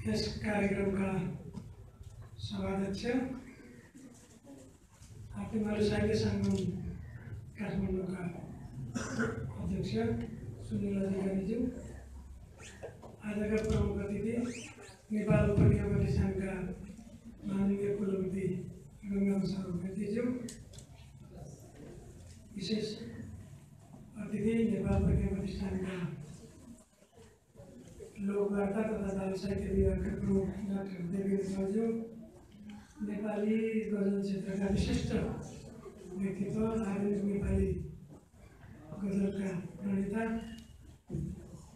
यस कार्यक्रमका सभाध्यक्ष हात्तीमालु साहित्य सङ्गम काठमाडौँका अध्यक्ष सुनिल अधिकारीज्यू, आजका प्रमुख अतिथि नेपाल उपनिवेश सङ्घका माननीय कुलपति गङ्गाप्रसाद उपाध्यायज्यू, विशेष अतिथि नेपाल उपनिवेश सङ्घका लोकवार्ता तथा बाल साहित्य विभागका प्रमुख डाक्टर देवेन्द्र सरज्यू, नेपाली गजल क्षेत्रका विशिष्ट व्यक्तित्व आधुनिक नेपाली गजलका प्रणेता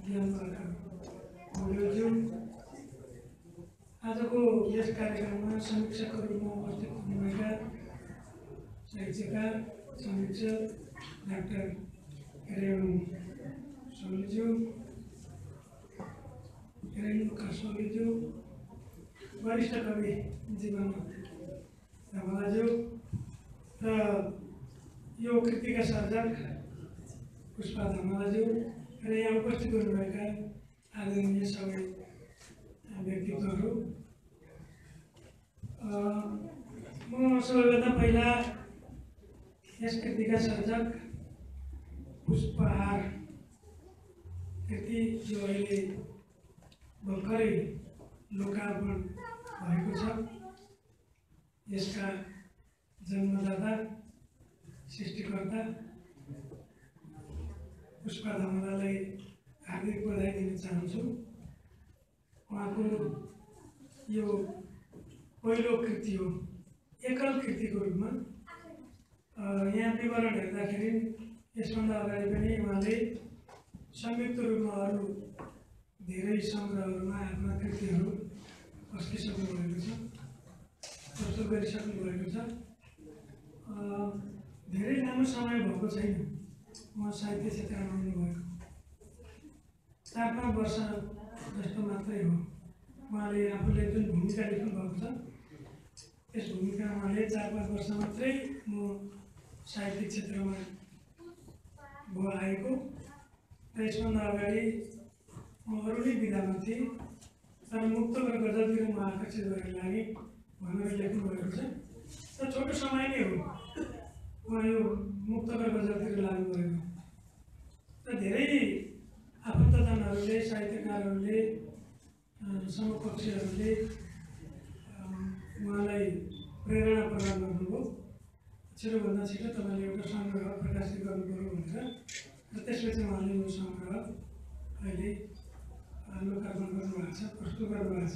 ज्ञानबहादुर भोलेज्यू, आजको यस कार्यक्रममा समीक्षकका रूपमा उपस्थित हुनुभएका साहित्यकार समीक्षक डाक्टर रेणु सोलीज्यू, रेणुका सोलीज्यू, वरिष्ठ कवि जीवन धमलाज्यू र यो कृतिका सर्जक पुष्पा धमलाज्यू र यहाँ उपस्थित हुनुभएका आदरणीय सबै व्यक्तित्वहरू, म सबैभन्दा पहिला यस कृतिका सर्जक पुष्पहार कृति जो अहिले भर्खरै लोकार्पण भएको छ, यसका जन्मदाता सृष्टिकर्ता पुष्पा धमलालाई हार्दिक बधाई दिन चाहन्छु। उहाँको यो पहिलो कृति हो, एकल कृतिको रूपमा। यहाँ विवरण हेर्दाखेरि यसभन्दा अगाडि पनि उहाँले संयुक्त रूपमा अरू धेरै सङ्ग्रहहरूमा आफ्ना कृतिहरू अस्किसक्नु भएको छ, प्रस्तुत गरिसक्नु भएको छ। धेरै लामो समय भएको छैन उहाँ साहित्य क्षेत्रमा आउनुभएको, 4-5 वर्ष जस्तो मात्रै हो। उहाँले आफूले जुन भूमिका लेख्नु भएको छ त्यस भूमिका उहाँले 4-5 वर्ष मात्रै म साहित्यिक क्षेत्रमा भयो आएको, र यसभन्दा अगाडि म अरूकै विधामा थिएँ, तर मुक्त र गजलतिर म आकर्षित भएर लागेँ भनेर लेख्नुभएको छ। र छोटो समय नै हो उहाँ यो मुक्त र गजलतिर लाग्नुभएको, र धेरै आफन्तजनहरूले, साहित्यकारहरूले, समपक्षीहरूले उहाँलाई प्रेरणा प्रदान गर्नुभयो, छिटोभन्दा छिटो तपाईँले एउटा सङ्ग्रह प्रकाशित गर्नुपऱ्यो भनेर, र त्यसपछि उहाँले यो सङ्ग्रह अहिले लोकार्पण गर्नुभएको छ, प्रस्तुत गर्नुभएको छ।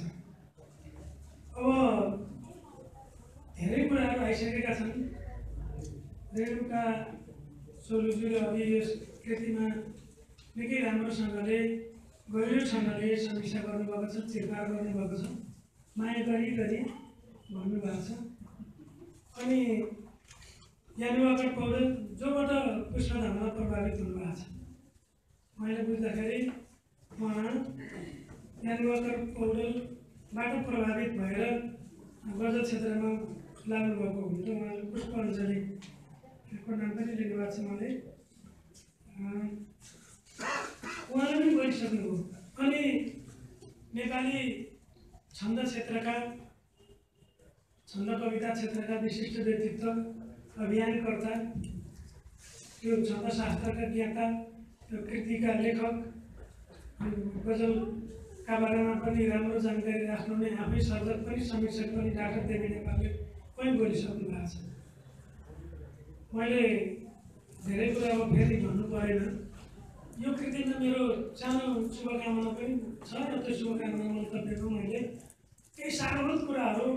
अब धेरै कुराहरू आइसकेका छन्। रेणुका सोलुज्यूले अघि यस कृतिमा निकै राम्रोसँगले गहिरोसँगले समीक्षा गर्नुभएको छ, चिरफार गर्नुभएको छ, माया गरी भन्नुभएको छ। अनि ज्ञानबहादुर पौडेल जोबाट पुष्पा धमला प्रभावित हुनुभएको छ, मैले बुझ्दाखेरि उहाँ ज्ञानबहादुर पौडेलबाट प्रभावित भएर गजल क्षेत्रमा लाग्नुभएको हुन्छ। उहाँले पुष्पाञ्जलीको नाम पनि लिनुभएको छ। उहाँले पनि गरिसक्नुभयो। अनि नेपाली छन्द क्षेत्रका, छन्द कविता क्षेत्रका विशिष्ट व्यक्तित्व, अभियानकर्ता, यो छन्दशास्त्रका ज्ञाता, यो कृतिका लेखक, गजलका बारेमा पनि राम्रो जानकारी राख्नु नै आफै सर्जक पनि समीक्षक पनि डाक्टर देवी नेपालले पनि बोलिसक्नु भएको छ। मैले धेरै कुरा अब फेरि भन्नु परेन। यो कृतिमा मेरो सानो शुभकामना पनि छ, र त्यो शुभकामना मन्तव्यको मैले केही सारभूत कुराहरू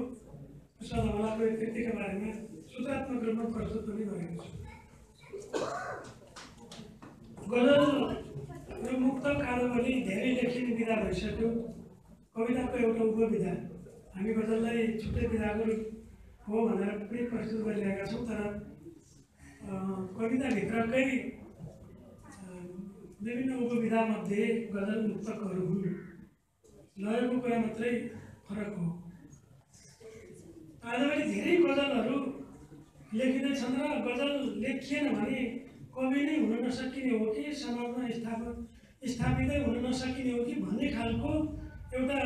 पुष्पा धमलाको यो कृतिका बारेमा सूत्रात्मक रूपमा प्रस्तुत पनि गरेको छु। गजल र मुक्त कादम्बरी धेरै लेखिने विधा भइसक्यो, कविताको एउटा उपविधा। हामी गजललाई छुट्टै विधाको हो भनेर पनि प्रस्तुत गरिरहेका छौँ, तर कविताभित्रकै विभिन्न उपविधामध्ये गजल मुक्तकहरू हुन्। लयको कुरा मात्रै फरक हो। आजभोलि धेरै गजलहरू लेखिँदैछन्, र गजल लेखिएन भने कवि नै हुन नसकिने हो कि समाजमा स्थापितै हुन नसकिने हो कि भन्ने खालको एउटा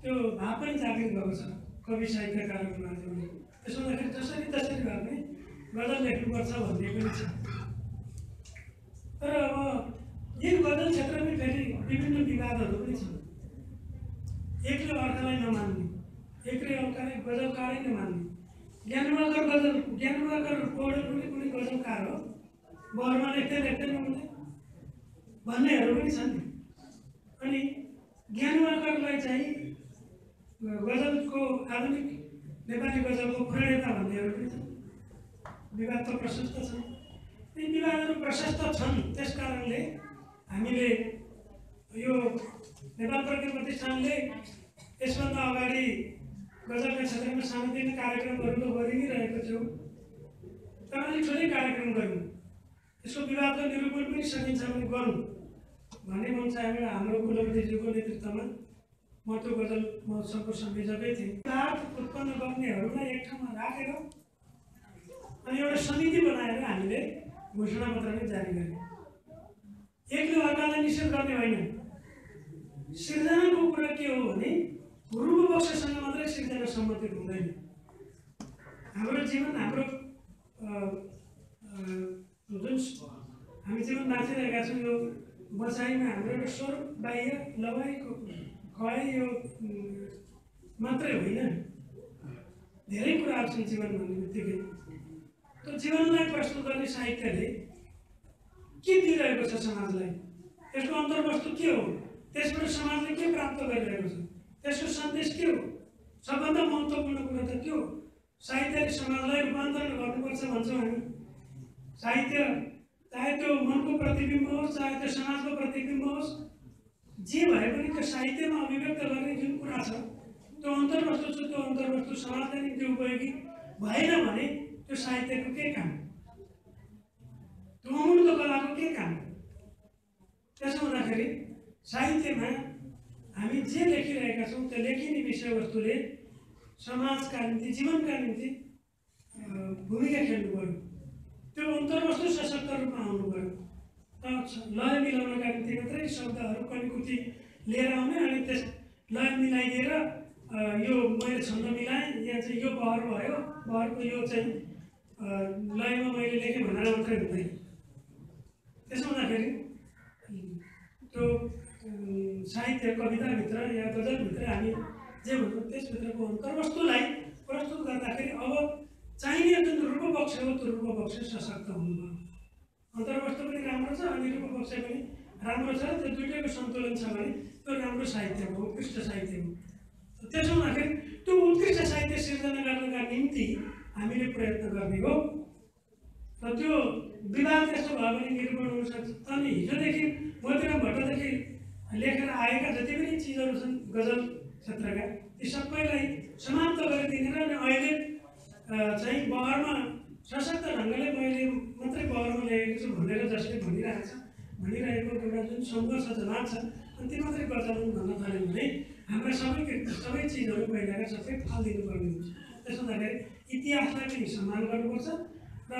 त्यो भाव पनि जागृत भएको छ कवि साहित्यकारहरूको माध्यमले। त्यसो हुँदाखेरि जसरी तसरी भए पनि गजल लेख्नुपर्छ भन्ने पनि छ। तर अब यही गजल क्षेत्रमै फेरि विभिन्न विवादहरू पनि छन्। एकले अर्कालाई नमान्ने, एकले अर्कालाई गजलकारै नमान्ने। ज्ञानवाकर पौडेल पनि कुनै गजलकार हो, बहरमा लेख्दै नहुने भन्नेहरू पनि छन्। अनि ज्ञानवाकरलाई चाहिँ गजलको आधुनिक नेपाली गजलको प्रणेता भन्नेहरू पनि छन्। विवाद त प्रशस्त छन्। ती विवादहरू प्रशस्त छन्, त्यस कारणले हामीले यो नेपाल प्रज्ञा प्रतिष्ठानले यसभन्दा अगाडि गजलका क्षेत्रमा सानोतिनो कार्यक्रमहरू त गरि नै रहेको थियौँ, तर अलिक ठुलै कार्यक्रम गऱ्यौँ। यसको विवादको निरूपण पनि सकिन्छ भने गरौँ भन्ने मन चाहेर हाम्रो कुलपतिज्यूको नेतृत्वमा म त्यो गजल महोत्सवको संयोजकै थिएँ। विवाद उत्पन्न गर्नेहरूलाई एक ठाउँमा राखेर अनि एउटा समिति बनाएर हामीले घोषणापत्र नै जारी गर्यौँ। एकले अर्कालाई निषेध गर्ने होइन। सिर्जनाको कुरा के हो भने पूर्वपक्षसँग मात्रै सिर्जना सम्बन्धित हुँदैन। हाम्रो जीवन, हाम्रो जुन हामी जीवन बाँचिरहेका छौँ, यो बसाइमा हाम्रो एउटा स्वर बाह्य लवाइको खवाई यो मात्रै होइन, धेरै कुराहरू छन् जीवन भन्ने बित्तिकै। त्यो जीवनलाई प्रस्तुत गर्ने साहित्यले के दिइरहेको छ समाजलाई, यसको अन्तर्वस्तु के हो, त्यसबाट समाजले के प्राप्त गरिरहेको छ, त्यसको सन्देश के हो, सबभन्दा महत्त्वपूर्ण कुरा त के हो? साहित्यले समाजलाई रूपान्तरण गर्नुपर्छ भन्छौँ हामी। साहित्य चाहे त्यो मनको प्रतिबिम्ब होस्, चाहे त्यो समाजको प्रतिबिम्ब होस्, जे भए पनि त्यो साहित्यमा अभिव्यक्त गर्ने जुन कुरा छ, त्यो अन्तर्वस्तु छ, त्यो अन्तर्वस्तु समाजका निम्ति उपयोगी भएन भने त्यो साहित्यको के काम, त्यो अमूर्त कलाको के काम? त्यसो हुँदाखेरि साहित्यमा हामी जे लेखिरहेका छौँ त्यो लेखिने विषयवस्तुले समाजका निम्ति, जीवनका निम्ति भूमिका खेल्नु पर्यो। त्यो अन्तर्वस्तु सशक्त रूपमा आउनु पर्यो। लय मिलाउनका निम्ति मात्रै शब्दहरू कलिकुती लिएर आउने अनि त्यस लय मिलाइदिएर यो मैले छन्द मिलाएँ, यहाँ चाहिँ यो बहर भयो, बहरको यो चाहिँ लयमा मैले लेखेँ भनेर मात्रै हुँदैन। त्यसो हुँदाखेरि त्यो साहित्य कविताभित्र या गजलभित्र हामी जे भन्छौँ त्यसभित्रको अन्तर्वस्तुलाई प्रस्तुत गर्दाखेरि अब चाहिने जुन रूपपक्ष हो त्यो रूपपक्ष सशक्त हुनुभयो। अन्तर्वस्तु पनि राम्रो छ अनि रूपपक्ष पनि राम्रो छ, त्यो दुइटैको सन्तुलन छ भने त्यो राम्रो साहित्य हो, उत्कृष्ट साहित्य हो। त्यसो हुँदाखेरि त्यो उत्कृष्ट साहित्य सिर्जना गर्नका निम्ति हामीले प्रयत्न गर्ने हो। र त्यो विवाद त्यस्तो भयो भने निरूपण हुन सक्छ। अनि हिजोदेखि मोतीराम भट्टदेखि लेखेर आएका जति पनि चिजहरू छन् गजल क्षेत्रका, ती सबैलाई समाप्त गरिदिने र अहिले चाहिँ बहरमा सशक्त ढङ्गले मैले मात्रै बहरमा लेखेको छु भनेर जसले भनिरहेको एउटा जुन सङ्घर्ष जनाब छ, अनि ती मात्रै गजल भन्न थाल्यो भने हाम्रा सबै चिजहरू पहिलाका सबै फालिदिनुपर्ने हुन्छ। त्यसो हुँदाखेरि इतिहासलाई पनि सम्मान गर्नुपर्छ र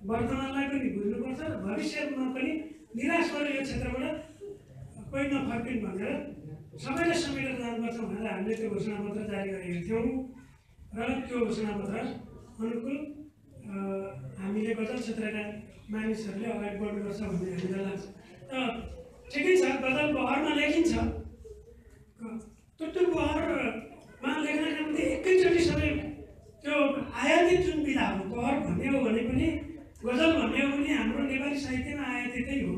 वर्तमानलाई पनि बुझ्नुपर्छ र भविष्यमा पनि निराश भएर यो क्षेत्रबाट कोही नफर्किन् भनेर सबैलाई समेटेर जानुपर्छ भनेर हामीले त्यो घोषणापत्र जारी गरेका थियौँ। र त्यो घोषणापत्र अनुकूल हामीले गजल क्षेत्रका मानिसहरूले अगाडि बढ्नुपर्छ भन्ने हामीलाई लाग्छ। र ठिकै छ, गजल बहरमा लेखिन्छ, त्यो बहरमा लेख्नका निम्ति एकैचोटि सबै त्यो आयातित जुन विधा हो, बहर भन्ने हो भने पनि गजल भन्ने हो भने हाम्रो नेपाली साहित्यमा आयातितै हो।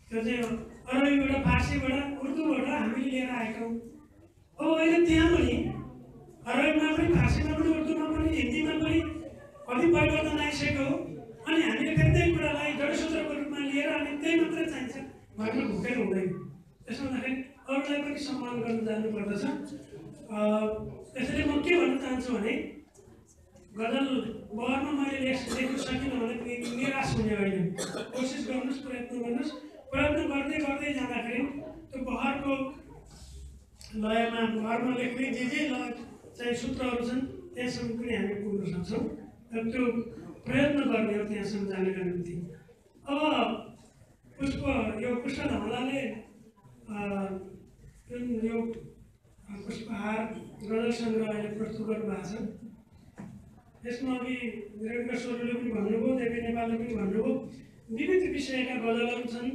त्यो चाहिँ अरबीबाट, फारसीबाट, उर्दूबाट हामीले लिएर आएका हौँ। अब अहिले त्यहाँ पनि अरबीमा पनि, फारसीमा पनि, उर्दूमा पनि, हिन्दीमा पनि कति परिवर्तन आइसक्यो। अनि हामीले फेरि त्यही कुरालाई जडसूत्रको रूपमा लिएर अनि त्यही मात्रै चाहिन्छ भनेर भुकेर हुँदैन। त्यसो हुँदाखेरि अरूलाई पनि सम्मान गर्न जानुपर्दछ। त्यसैले म के भन्न चाहन्छु भने गजल बहरमा मैले लेख्न सकिनँ भने निराश हुने होइन। कोसिस गर्नुहोस्, प्रयत्न गर्नुहोस्। प्रयत्न गर्दै गर्दै जाँदाखेरि त्यो बहरको लयमा, बहरमा लेख्ने जे लय चाहिँ सूत्रहरू छन् त्यहाँसम्म पनि हामी पुग्न सक्छौँ। र त्यो प्रयत्न गर्ने हो त्यहाँसम्म जानका निम्ति। अब पुष्प धमलाले जुन यो पुष्पहार गजल सङ्ग्रह अहिले प्रस्तुत गर्नुभएको छ। यसमा अघि रेणुका सरले पनि भन्नुभयो, देवी नेपालले पनि भन्नुभयो, विविध विषयका गजलहरू छन्।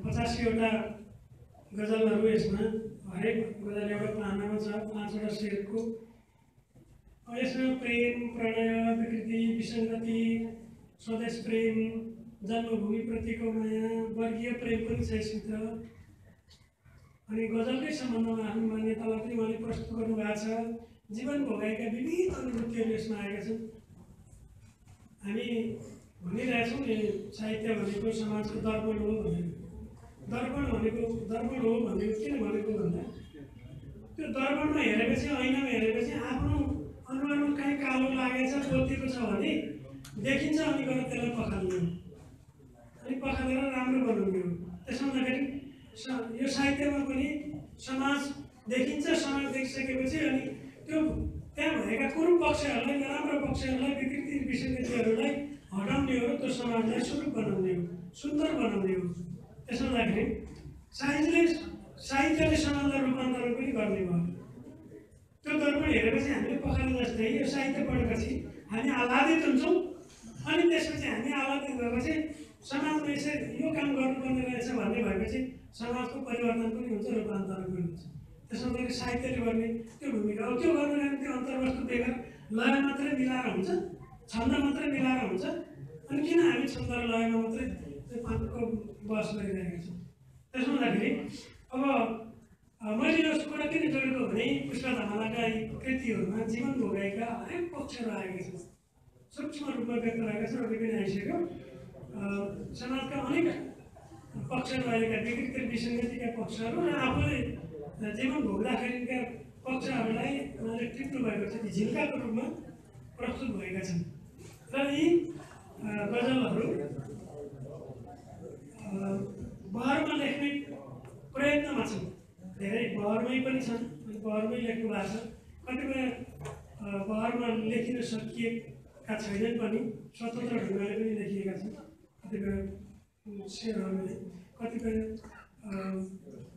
85वटा गजलहरू यसमा, हरेक गजल एउटा पानामा छ, 5वटा शेरको। यसमा प्रेम, प्रणय, विकृति, विसङ्गति, स्वदेश प्रेम, जन्मभूमिप्रतिको माया, वर्गीय प्रेम पनि छ यसभित्र। अनि गजलकै सम्बन्धमा आफ्नो मान्यतालाई पनि उहाँले प्रस्तुत गर्नुभएको छ। जीवन भोगाएका विविध अनुभूतिहरू यसमा आएका छन्। हामी भनिरहेछौँ नि, साहित्य भनेको समाजको दर्पण हो भनेर। दर्पण हो भनेको किन भनेको भन्दा, त्यो दर्पणमा हेरेपछि, ऐनामा हेरेपछि आफ्नो अनुहारमा कहीँ कालो लागेछ, पोतेको छ भने देखिन्छ, अनि गएर त्यसलाई पखाल्ने हो, अनि पखालेर राम्रो बनाउने हो। त्यसो हुँदाखेरि यो साहित्यमा पनि समाज देखिन्छ, समाज देखिसकेपछि अनि त्यो त्यहाँ भएका कुरूप पक्षहरूलाई, नराम्रो पक्षहरूलाई, विकृति विसङ्गतिहरूलाई हटाउने हो, त्यो समाजलाई स्वरूप बनाउने हो, सुन्दर बनाउने हो। त्यसो हुँदाखेरि साहित्यले समाजलाई रूपान्तरण पनि गर्ने भयो। त्यो दर्पण हेरेपछि हामीले पखाले जस्तै यो साहित्य पढेपछि हामी आह्लादित हुन्छौँ, अनि त्यसपछि हामी आह्लादित भएपछि समाजमा यसरी यो काम गर्नुपर्ने रहेछ भन्ने भएपछि समाजको परिवर्तन पनि हुन्छ, रूपान्तरण पनि हुन्छ। त्यसो हुँदाखेरि साहित्यले गर्ने त्यो भूमिका हो। त्यो गर्नुको लागि त्यो अन्तर्वस्तु बेगर लय मात्रै मिलाएर हुन्छ, छन्द मात्रै मिलाएर हुन्छ। अनि किन हामी छन्द र लयमा मात्रै को बहस गरिरहेका छौँ? त्यसो हुँदाखेरि अब मैले यो कुरा किन जोडेको भने, पुष्प धमालाका यी कृतिहरूमा जीवन भोगाएका हरेक पक्षहरू आएका छन्, सूक्ष्म रूपमा व्यक्त भएका छन्। अघि पनि आइसक्यो, समाजका अनेक पक्षहरू आएका, विकृति विसङ्गतिका पक्षहरू र आफूले जीवन भोग्दाखेरिका पक्षहरूलाई उहाँले टिप्नु भएको छ, झिल्काको रूपमा प्रस्तुत भएका छन्। र यी गजलहरू बहरमा लेख्ने प्रयत्नमा छन्, धेरै बहरमै पनि छन्, बहरमै लेख्नु भएको छ। कतिपय बहरमा लेखिन सकिएका छैनन् पनि, स्वतन्त्र ढङ्गले पनि लेखिएका छन्। कतिपय शेरहरूले, कतिपय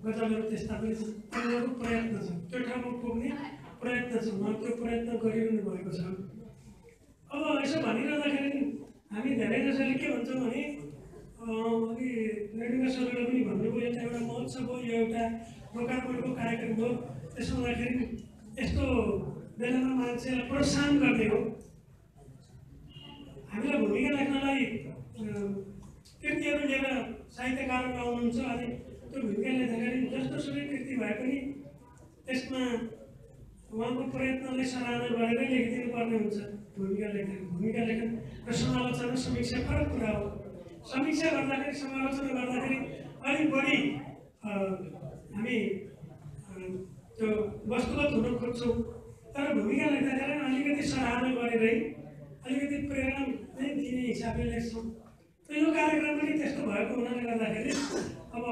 गजलहरू त्यस्ता पनि छन्। उहाँको प्रयत्न छ, त्यो ठाउँमा पुग्ने प्रयत्न छ, उहाँ त्यो प्रयत्न गरिरहनु भएको छ। अब यसो भनिरहँदाखेरि हामी धेरै जसोले के भन्छौँ भने, अघि रेणुका सरले पनि भन्नुभयो, एउटा महोत्सव हो, यो एउटा लोकार्पणको कार्यक्रम हो। त्यसो हुँदाखेरि यस्तो बेलामा मान्छेलाई प्रोत्साहन गर्ने हो। हामीलाई भूमिका लेख्नलाई कृतिहरू लिएर साहित्यकारहरू आउनुहुन्छ, अनि त्यो भूमिका लेख्दाखेरि जस्तोसुकै कृति भए पनि त्यसमा उहाँको प्रयत्नले सराहना गरेरै लेखिदिनु पर्ने हुन्छ। भूमिका लेखन र समालोचना, समीक्षा फरक कुरा हो। समीक्षा गर्दाखेरि, समालोचना गर्दाखेरि अलिक बढी हामी त्यो वस्तुगत हुन खोज्छौँ, तर भूमिका लेख्दाखेरि अलिकति सराहना गरेरै, अलिकति प्रेरणा नै दिने हिसाबले लेख्छौँ। त यो कार्यक्रम पनि त्यस्तो भएको हुनाले गर्दाखेरि अब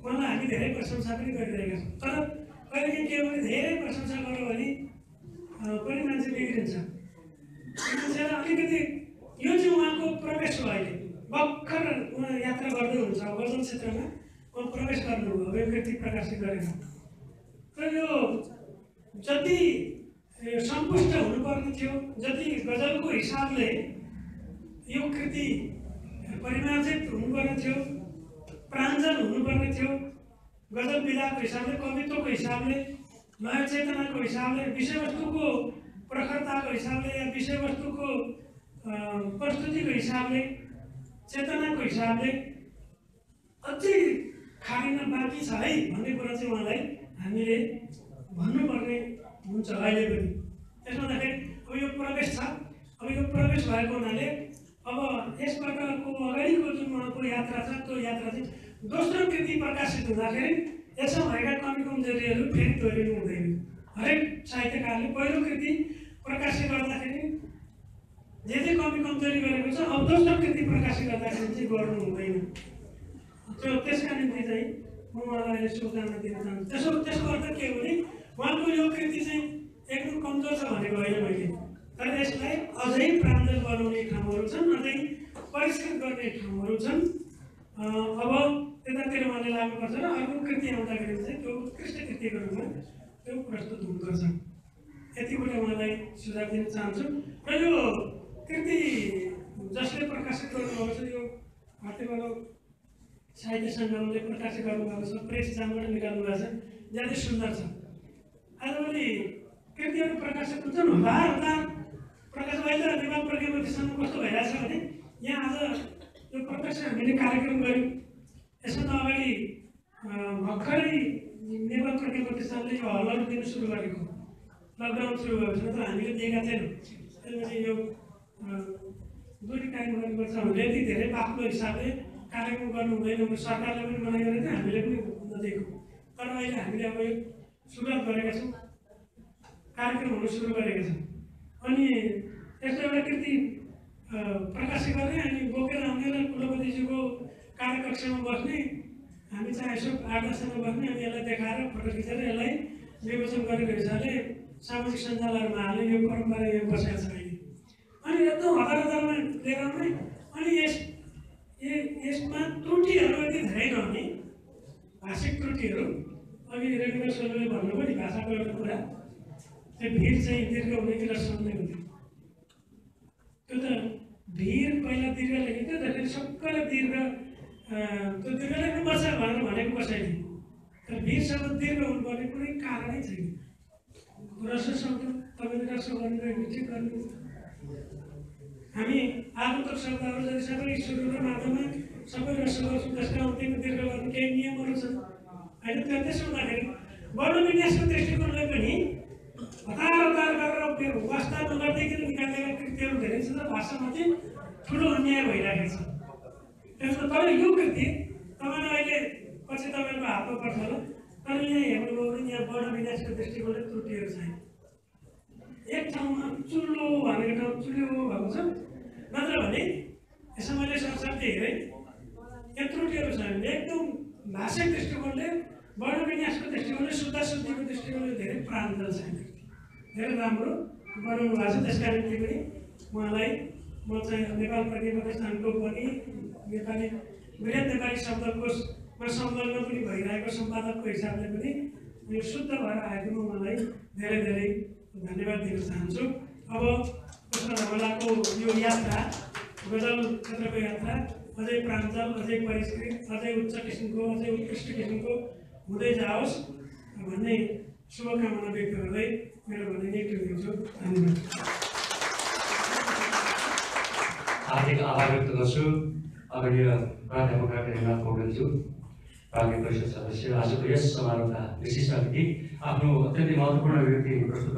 उहाँलाई हामी धेरै प्रशंसा पनि गरिरहेका छौँ। तर कहिलेकाहीँ के हो भने, धेरै प्रशंसा गर्यो भने पनि मान्छे बिग्रिन्छ। मान्छेलाई अलिकति यो चाहिँ उहाँको प्रवेश हो। अहिले भर्खर उहाँ यात्रा गर्दै हुन्छ, गजल क्षेत्रमा उहाँ प्रवेश गर्नुभयो, यो कृति प्रकाशित गरेर। र यो जति सन्तुष्ट हुनुपर्ने थियो, जति गजलको हिसाबले यो कृति परिमार्जित हुनुपर्ने थियो, प्राञ्जल हुनुपर्ने थियो, गजल विधाको हिसाबले, कवित्वको हिसाबले, लय चेतनाको हिसाबले, विषयवस्तुको प्रखरताको हिसाबले, या विषयवस्तुको प्रस्तुतिको हिसाबले, चेतनाको हिसाबले अझै खारिन बाँकी छ है भन्ने कुरा चाहिँ उहाँलाई हामीले भन्नुपर्ने हुन्छ अहिले पनि। त्यसो हुँदाखेरि अब यो प्रवेश छ, अब यो प्रवेश भएको हुनाले अब यसबाटको अगाडिको जुन उहाँको यात्रा छ, त्यो यात्रा चाहिँ दोस्रो कृति प्रकाशित हुँदाखेरि यसमा भएका कमी कमजोरीहरू फेरि दोहोरिनु हुँदैन। हरेक साहित्यकारले पहिलो कृति प्रकाशित गर्दाखेरि जे कमी कमजोरी गरेको छ, अब दोस्रो कृति प्रकाशित गर्दाखेरि चाहिँ गर्नु हुँदैन। त्यसका निम्ति चाहिँ म उहाँलाई अहिले शुभकामना दिन चाहन्छु। त्यसको अर्थ के हो भने, उहाँको यो कृति चाहिँ एकदम कमजोर छ भनेको होइन मैले, तर यसलाई अझै प्राञ्जल बनाउने ठाउँहरू छन्, अझै परिष्कृत गर्ने ठाउँहरू छन्। अब त्यतातिर उहाँले लाग्नुपर्छ र अर्को कृति आउँदाखेरि चाहिँ त्यो उत्कृष्ट कृतिको रूपमा त्यो प्रस्तुत हुनुपर्छ। यति कुरा उहाँलाई सुझाव दिन चाहन्छु। र यो कृति जसले प्रकाशित गर्नुभएको छ यो भारतीय मानव साहित्य सङ्गमले प्रकाशित गर्नुभएको छ, प्रेस जहाँबाट निकाल्नु भएको छ, ज्यादै सुन्दर छ। आजभोलि कृतिहरू प्रकाशित हुन्छन्, हजार हजार प्रकाश अहिले नेपाल प्रज्ञा प्रतिष्ठानमा कस्तो भइरहेछ भने यहाँ आज यो प्रत्यक्ष हामीले कार्यक्रम गऱ्यौँ। यसमा त अगाडि भर्खरै नेपाल प्रज्ञा प्रतिष्ठानले यो हलहरू दिनु सुरु गरेको, लकडाउन सुरु भएको छ, तर हामीले दिएका थिएनौँ। त्यसपछि यो दूरी कायम गर्नुपर्छ भनेर यति धेरै आफ्नो हिसाबले कार्यक्रम गर्नु हुँदैन, सरकारले पनि मनाइ गरेको थियो, हामीले पनि नदिएको। तर अहिले हामीले अब यो सुरुवात गरेका छौँ, कार्यक्रमहरू सुरु गरेका छौँ। अनि यस्तो एउटा कृति प्रकाशित गर्ने अनि बोकेर आउनेलाई कुलपतिजीको कार्यकक्षमा बस्ने, हामी चाहिँ यसो 8-10जना बस्ने अनि यसलाई देखाएर फोटो खिचेर यसलाई विमोचन गरेको हिसाबले सामाजिक सञ्जालहरूमा हाल्ने यो परम्परा यो बसेको छ अहिले। अनि एकदम हजार हजारमा लिएर आउने अनि यसमा त्रुटिहरू यति धेरै नहुने, भाषिक त्रुटिहरू। अघि रेणुका सोलले भन्नुभयो नि भाषाको एउटा कुरा, त्यो भिर चाहिँ दीर्घ हुने कि रस्म नै हुने। त्यो त भिर पहिला दीर्घ लेखिन्थ्यो, त्यसले सबैलाई दीर्घ त्यो दीर्घ लेख्नुपर्छ भनेर भनेको कसैले, तर भिर शब्द दीर्घ हुनुपर्ने कुनै कारणै छैन। रस्व शब्द तपाईँले रस्व गर्नुभयो ठिक गर्नु। हामी आगन्तुक शब्दहरू जति सबै सुरु र माध्यममा सबै रस्व गर्छौँ, त्यसका अन्त्यमा दीर्घ गर्ने केही नियमहरू छन् होइन। त्यसो हुँदाखेरि वर्ण विन्यासको दृष्टिकोणले पनि हतार हतार गरेर वास्ता नगर्दैकन निकालेका कृतिहरू धेरै छन् र भाषामाथि ठुलो अन्याय भइरहेको छ। त्यसमा तर यो कृति तपाईँले अहिले पछि तपाईँको हातमा पर्छ होला, तर यहाँ हेर्नुभयो भने यहाँ वर्ण विन्यासको दृष्टिकोणले त्रुटिहरू छैन। एक ठाउँमा चुल्लो भनेको ठाउँ चुल्यो भएको छ, नत्र भने यसमा मैले सरसाथी हेरेँ यहाँ त्रुटिहरू छैन। एकदम भाषिक दृष्टिकोणले वर्ण विन्यासको दृष्टिकोणले शुद्ध शुद्धिको दृष्टिकोणले धेरै प्राञ्जल छैन, धेरै राम्रो बनाउनु भएको छ। त्यसका निम्ति पनि उहाँलाई म चाहिँ नेपाल प्रज्ञा प्रतिष्ठानको पनि नेपाली वृहत नेपाली शब्दकोशमा संलग्न पनि भइरहेको सम्पादकको हिसाबले पनि यो शुद्ध भएर आएकोमा उहाँलाई धेरै धेरै धन्यवाद दिन चाहन्छु। अब कृष्ण धमलाको यो यात्रा, गजल क्षेत्रको यात्रा अझै प्राञ्जल, अझै परिष्कृत, अझै उच्च किसिमको, अझै उत्कृष्ट किसिमको हुँदै जाओस् भन्ने शुभकामना व्यक्त गर्दै मेरो भनाइ नै टुङ्गिन्छु। धन्यवाद। हार्दिक आभार व्यक्त गर्छु आदरणीय प्राध्यापक हेमनाथ पौडेलज्यू, प्राज्ञ परिषद सदस्य। आजको यस समारोहका विशिष्ट अतिथि आफ्नो अत्यन्तै महत्त्वपूर्ण व्यक्ति प्रस्तुत